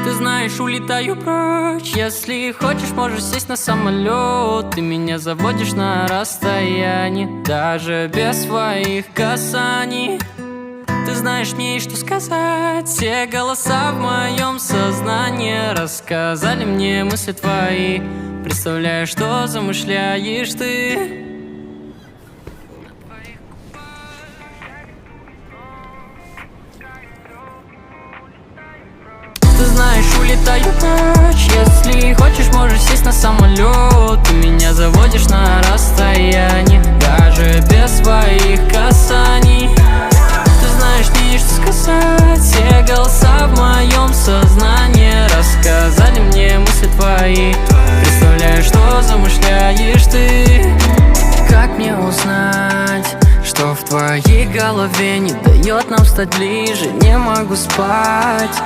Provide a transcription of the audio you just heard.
Ты знаешь, улетаю прочь. Если хочешь, можешь сесть на самолет. Ты меня заводишь на расстоянии, даже без своих касаний. Ты знаешь, мне есть что сказать. Все голоса в моем сознании рассказали мне мысли твои. Представляю, что замышляешь ты. Ты знаешь, улетаю прочь. Если хочешь, можешь сесть на самолет. Ты меня заводишь на расстоянии, даже без своих касаний. Ты знаешь, мне есть что сказать. Все голоса в моем сознании рассказали мне мысли твои. Представляю, что замышляешь ты. Как мне узнать, что в твоей голове не дает нам стать ближе? Не могу спать.